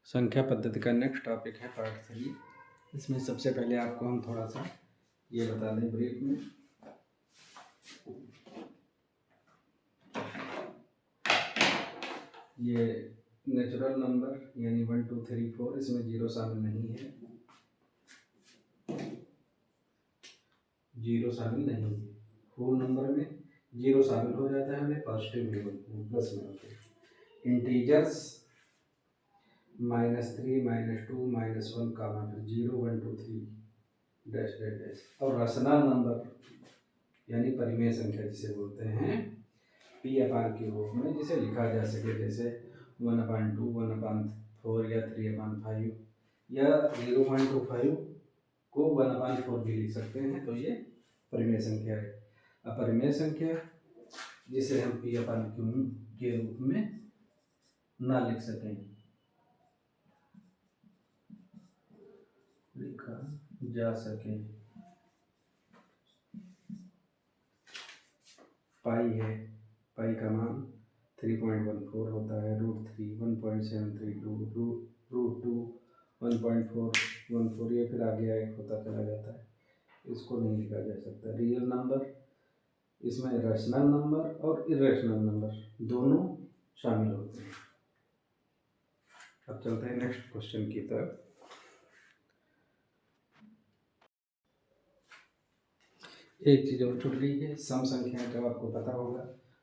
संख्या पद्धति का नेक्स्ट टॉपिक है पार्ट 3। इसमें सबसे पहले आपको हम थोड़ा सा ये बता दें ब्रीफ में। ये नेचुरल नंबर यानी 1 2 3 4 इसमें जीरो शामिल नहीं है, जीरो शामिल नहीं है। होल नंबर में जीरो शामिल हो जाता है, उन्हें पॉजिटिव में होते हैं, प्लस में होते हैं। इंटीजर्स -3 -2 -1 कामा फिर 0 1 2 3 डैश डैश डैश। और रसनल नंबर यानी परिमेय संख्या जिसे बोलते हैं पी अपान के रूप में, जिसे लिखा जा सके जैसे 1/2 1/4 या 3/5 या 0.25 को 1/4 भी लिख सकते हैं। तो ये परिमेय संख्या है। अपरिमेय संख्या जिसे हम पी अपान क्यू के रूप में ना लिख सकें, लिखा जा सके। पाई है, पाई का मान 3.14 होता है, √3 1.732 √2 1.414, ये फिर आगे एक होता चला जाता है, इसको नहीं लिखा जा सकता। रियल नंबर, इसमें रैशनल नंबर और इरेशनल नंबर दोनों शामिल होते हैं। अब चलते हैं नेक्स्ट क्वेश्चन की तरफ। एक चीज़ और छूट गई है, सम संख्याएं जब आपको पता होगा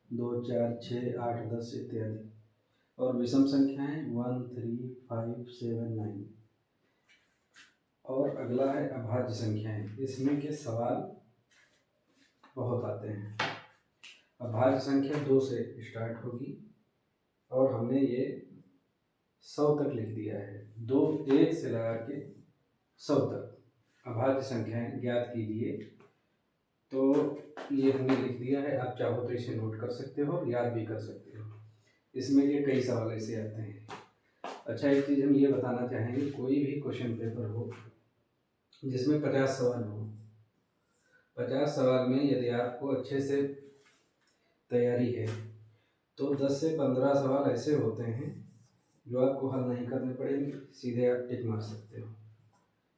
2 4 6 8 10 इत्यादि, और विषम संख्याएं 1 3 5 7 9। और अगला है अभाज्य संख्याएं। इसमें के सवाल बहुत आते हैं। अभाज्य संख्या 2 से स्टार्ट होगी और हमने ये 100 तक लिख दिया है। 2 1 से लगा के 100 तक अभाज्य संख्याएं ज्ञात कीजिए। तो ये हमने लिख दिया है, आप चाहो तो इसे नोट कर सकते हो और याद भी कर सकते हो। इसमें ये कई सवाल ऐसे आते हैं। अच्छा, एक चीज़ हम ये बताना चाहेंगे, कोई भी क्वेश्चन पेपर हो जिसमें 50 सवाल हो, 50 सवाल में यदि आपको अच्छे से तैयारी है तो 10 से 15 सवाल ऐसे होते हैं जो आपको हल नहीं करने पड़ेंगे, सीधे आप टिक मार सकते हो,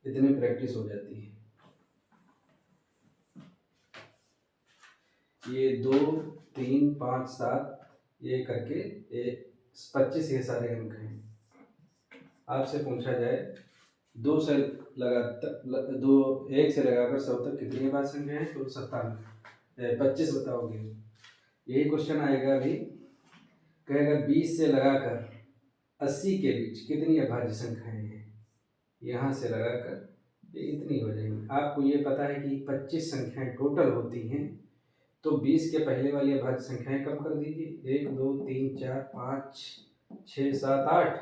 इतनी प्रैक्टिस हो जाती है। ये 2 3 5 7 ये करके 25 ये सारे अंक हैं। आपसे पूछा जाए 2 से लगाकर 2 1 से लगाकर 100 तक कितनी अभाज्य संख्या है, तो 57 25 बताओगे। यही क्वेश्चन आएगा अभी, कहेगा 20 से लगाकर 80 के बीच कितनी अभाज्य संख्याएं हैं। यहाँ से लगाकर ये इतनी हो जाएंगी। आपको ये पता है कि 25 संख्याएं टोटल होती हैं, तो 20 के पहले वाली अभाज्य संख्याएं कम कर दीजिए। 1 2 3 4 5 6 7 8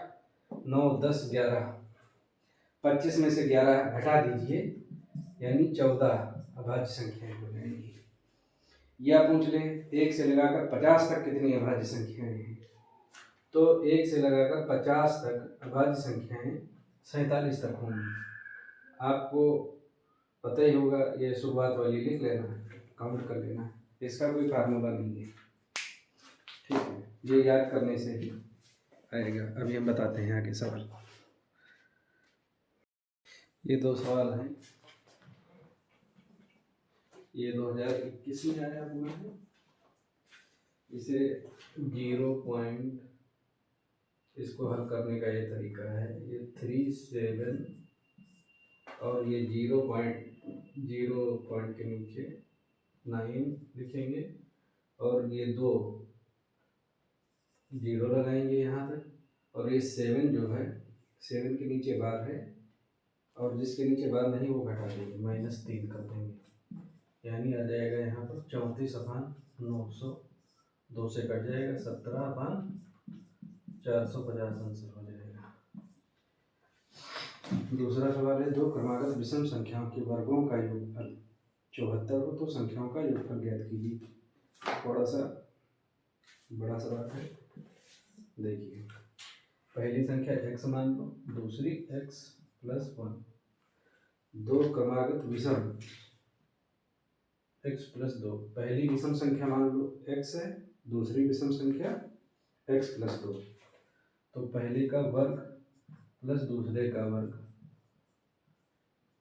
9 10 11। 25 में से 11 घटा दीजिए, यानी 14 अभाज्य संख्याएं हो जाएंगी। या पूछ ले 1 से लगाकर 50 तक कितनी अभाज्य संख्याएं हैं, तो 1 से लगाकर 50 तक अभाज्य संख्याएं 47 तक होंगी। आपको पता ही होगा, ये शुरुआत वाली लिख लेना, काउंट कर लेना, इसका कोई फार्मूला नहीं है, ठीक है। ये याद करने से ही आएगा। अभी हम बताते हैं आगे सवाल। ये 2 सवाल हैं, ये 2021 में आया हुआ है। इसे 0 पॉइंट, इसको हल करने का ये तरीका है, ये 3 7 और ये 0 पॉइंट के नीचे 9 लिखेंगे और ये 2 0 लगाएंगे यहाँ तक, और ये 7 जो है 7 के नीचे बार है और जिसके नीचे बार नहीं वो घटा देंगे, -3 कर देंगे, यानी आ जाएगा यहाँ पर 34/900। 2 से कट जाएगा, 17/450 आंसर हो जाएगा। दूसरा सवाल है, 2 क्रमागत विषम संख्याओं के वर्गों का योगफल 74 हो तो संख्याओं का योगफल ज्ञात कीजिए। थोड़ा सा बड़ा सवाल है, देखिए। पहली संख्या x मान लो, दूसरी x + 1। 2 क्रमागत विषम x + 2। पहली विषम संख्या मान लो x है, दूसरी विषम संख्या x + 2। तो पहले का वर्ग प्लस दूसरे का वर्ग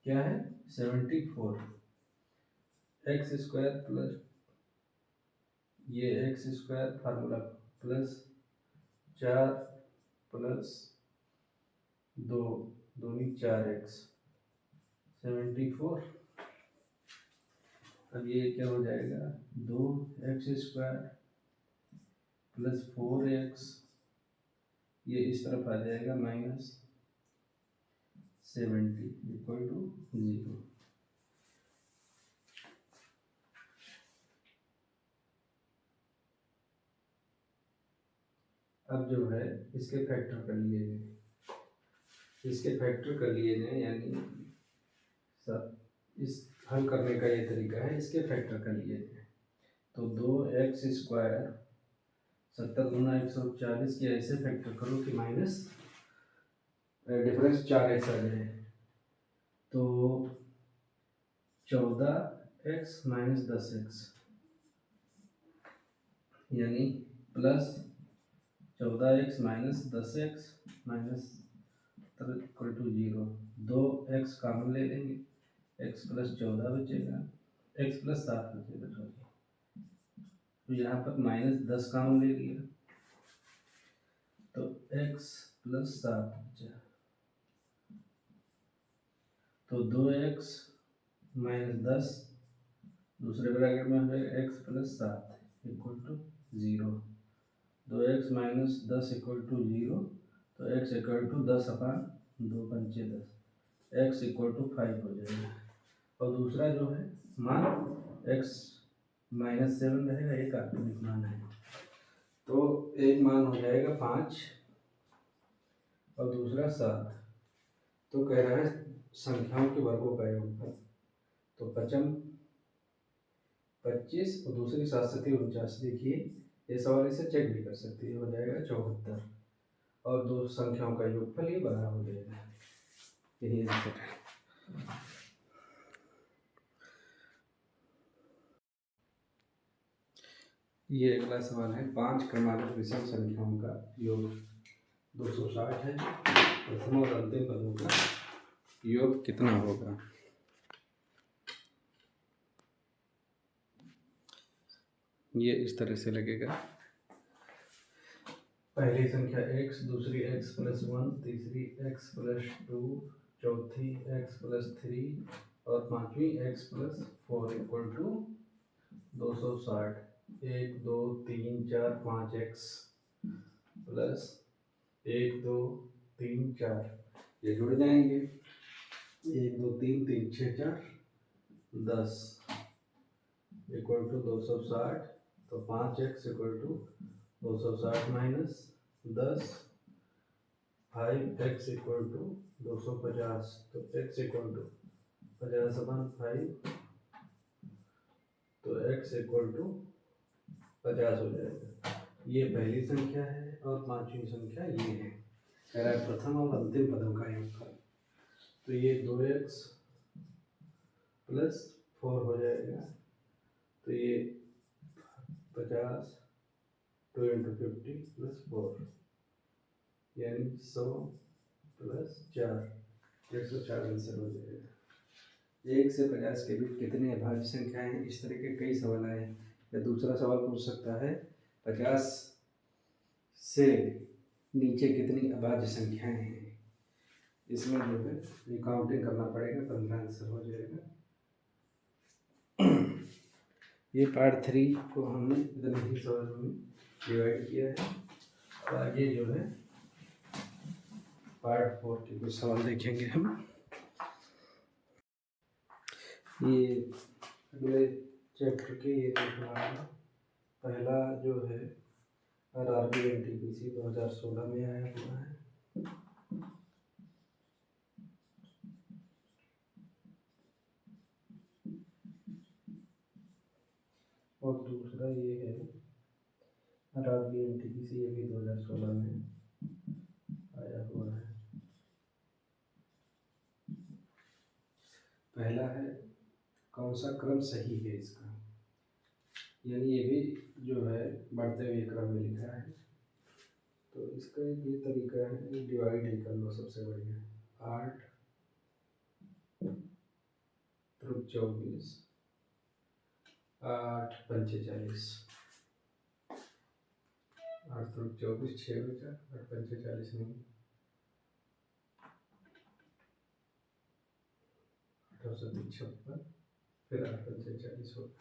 क्या है 74 एक्स स्क्वायर प्लस ये x square formula plus 4 plus 2 दूनी 4x 74। अब ये क्या हो जाएगा 2x स्क्वायर प्लस 4x ये इस तरफ आ जाएगा -70 इक्वल टू 0। अब जो है इसके फैक्टर कर लिए जाए, इसके फैक्टर कर लिए जाए यानी इस हल करने का ये तरीका है, इसके फैक्टर कर लिए जाए तो 2x स्क्वायर 70 गुना 140 के ऐसे फैक्टर करो कि माइनस डिफरेंस 4x आ जाए तो 14x माइनस 10x यानी plus 14x minus 10x minus equal to 0। 2x common ले लेंगे x प्लस 14 बचेगा x प्लस 7 बचेगा तो यहाँ पर -10 कॉमन ले लिया तो x प्लस 7 बचा तो 2x माइनस 10 दूसरे ब्रैकेट में हो जाएगा x plus 7 equal to 0। 2x minus 10 equal to 0 तो x इक्वल टू 10 अपान 2 पंचे 10 x इक्वल टू 5 हो जाएगा। और दूसरा जो है मान x -7 रहेगा, एक काल्पनिक मान है तो एक मान हो जाएगा 5 और दूसरा 7। तो कह रहा है संख्याओं के वर्गों का योगफल तो 25 और दूसरी 7 देखिए ये सवाल इसे चेक भी कर सकती है, हो जाएगा 74 और दो संख्याओं का योगफल ये बराबर हो जाएगा। यही आंसर है। ये अगला सवाल है 5 क्रमागत विषम संख्याओं का योग 260 है। प्रथम और अंतिम पदों का योग कितना होगा। ये इस तरह से लगेगा, पहली संख्या x, दूसरी x प्लस 1, तीसरी x प्लस 2, चौथी x प्लस 3 और पांचवी x plus 4 equal to 260। 1 2 3 4 5 x plus 1 2 3 4 ये जुड़ जाएंगे 1 2 3 3 6 4 10 इक्वल टू 260 तो 5x equal to 260 minus 10 5x equal to 250 तो x इक्वल टू 50 अपन 5 तो x इक्वल टू 50 हो जाएगा। ये पहली संख्या है और पांचवी संख्या ये है। कह रहा है प्रथम और अंतिम पदों का योगफल तो ये 2x प्लस 4 हो जाएगा तो ये 50 2 इंटू 50 प्लस 4 यानी 100 प्लस 4 104 आंसर हो जाएगा। 1 से 50 के बीच कितने अभाज्य संख्याएं हैं, इस तरह के कई सवाल आए। या दूसरा सवाल पूछ सकता है 50 से नीचे कितनी अभाज्य संख्याएं हैं, इसमें जो है ये काउंटिंग करना पड़ेगा तब आंसर हो जाएगा। ये पार्ट 3 को हमने इतने ही सवालों में डिवाइड किया है और आगे जो है पार्ट 4 के कुछ सवाल देखेंगे हम। ये अगले चैप्टर के ये पहला जो है RRB NTPC 2016 में आया हुआ है। और दूसरा ये है RRB NTPC, ये भी 2016 में आया हुआ है। पहला है कौन सा क्रम सही है इसका, यानी ये भी जो है बढ़ते हुए क्रम में लिखा है तो इसका एक ये तरीका है, डिवाइड ही कर लो सबसे बढ़िया। 8 त्रुक 24, 8 पंचे 40, 8 त्रुक 24, 6 बचा, 8 पंचे 40 नहीं, 856, फिर 8 पंचे 40 होगा।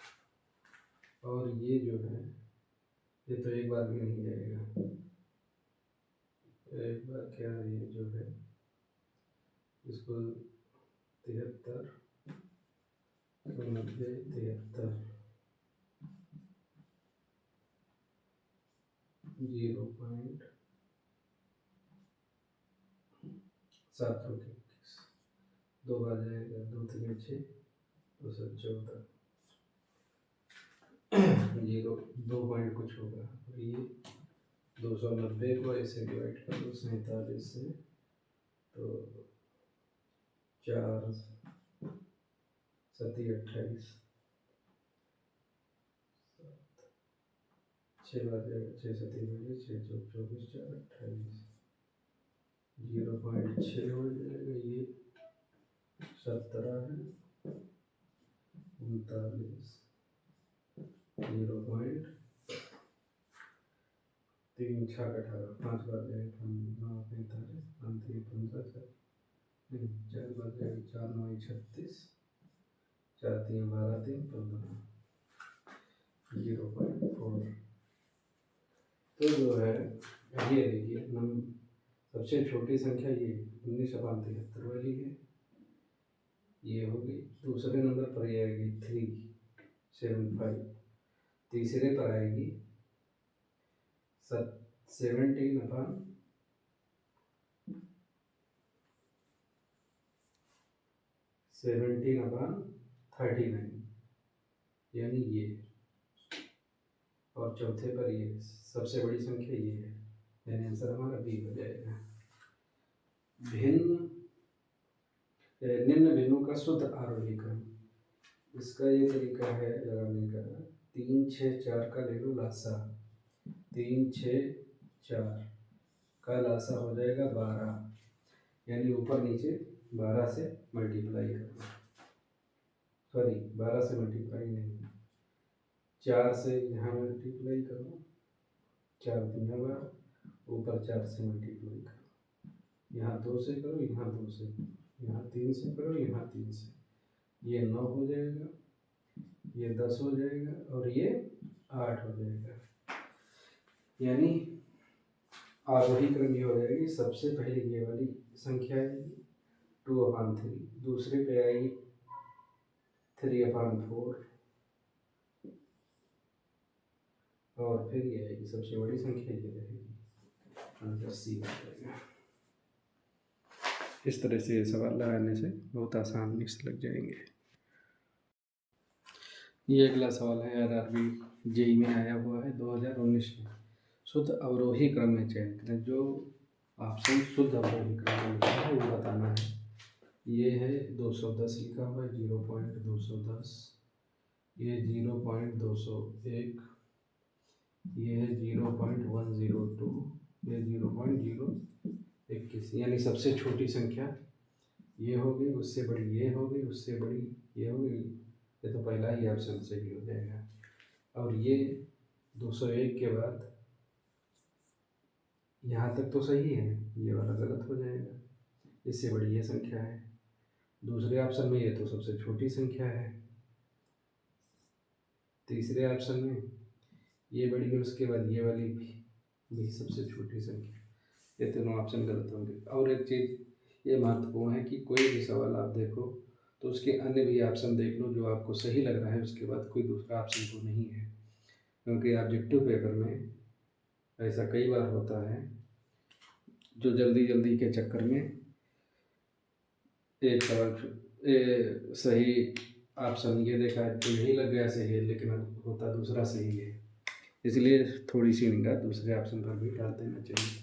और ये जो है ये तो एक बार भी नहीं जाएगा, एक बार क्या ये जो है इसको 73, 90, 73, 0.7 21, 2 बार जाएगा, 2 3 6, 214, 0 2 पॉइंट कुछ होगा। और ये 290 को ऐसे डिवाइड कर दो 47 से, तो 4 7 28, 6 बार जाएगा, 6 7 22, 6 4 24, 4 28, 0.6 हो जाएगा। ये 17 है, 39, 0.3 6 18, 5 बार जाएगा, 9 45, 5 3 15, नहीं 4 बार जाएगा, 4 9 36, 4 3 12, 3 15, 0.4। तो जो है ये देखिए सबसे छोटी संख्या ये 1973 वाली है, ये होगी। दूसरे नंबर पर ये आएगी 375, तीसरे पर आएगी 17/39, यानी ये। और चौथे पर ये सबसे बड़ी संख्या ये है, यानी आंसर हमारा बी हो जाएगा। निम्न भिन्नों का शुद्ध आरोही क्रम, इसका ये तरीका है लगाने का। 3 6 4 का ले लो लासा, 3 6 4 का लासा हो जाएगा 12, यानी ऊपर नीचे 12 से मल्टीप्लाई करना, सॉरी 12 से मल्टीप्लाई नहीं, 4 से यहाँ मल्टीप्लाई करो, 4 3 12, ऊपर 4 से मल्टीप्लाई करो, यहाँ 2 से करो, यहाँ 2 से, यहाँ 3 से करो, यहाँ 3 से, ये 9 हो जाएगा, ये 10 हो जाएगा, और ये 8 हो जाएगा। यानी आरोही क्रम ये हो जाएगी। सबसे पहले ये वाली संख्या आएगी 2/3, दूसरे पे आएगी 3/4, और फिर ये आएगी सबसे बड़ी संख्या ये रहेगी, आंसर सी हो जाएगा। इस तरह से ये सवाल लगाने से बहुत आसानी से लग जाएंगे। ये अगला सवाल है RRB जेई में आया हुआ है 2019 में। शुद्ध अवरोही क्रम में चयन करें। जो ऑप्शन शुद्ध अवरोही क्रम में है वो बताना है। ये है 210 लिखा हुआ है, 0.210, ये 0.201, ये है 0.102, ये 0.021, यानी सबसे छोटी संख्या ये होगी, उससे बड़ी ये होगी, उससे बड़ी ये होगी। ये तो पहला ही ऑप्शन सही हो जाएगा। और ये 201 के बाद यहाँ तक तो सही है, ये वाला गलत हो जाएगा, इससे बड़ी ये संख्या है। दूसरे ऑप्शन में ये तो सबसे छोटी संख्या है, तीसरे ऑप्शन में ये बड़ी है, उसके बाद ये वाली भी सबसे छोटी संख्या। ये तीनों ऑप्शन गलत होंगे। और एक चीज़ ये महत्वपूर्ण है कि कोई भी सवाल आप देखो तो उसके अन्य भी ऑप्शन देख लो, जो आपको सही लग रहा है उसके बाद कोई दूसरा ऑप्शन तो नहीं है। क्योंकि ऑब्जेक्टिव पेपर में ऐसा कई बार होता है, जो जल्दी जल्दी के चक्कर में एक सवाल सही ऑप्शन ये देखा तो यही लग गया सही है, लेकिन होता दूसरा सही है। इसलिए थोड़ी सी निगाह दूसरे ऑप्शन पर भी डाल देना चाहिए।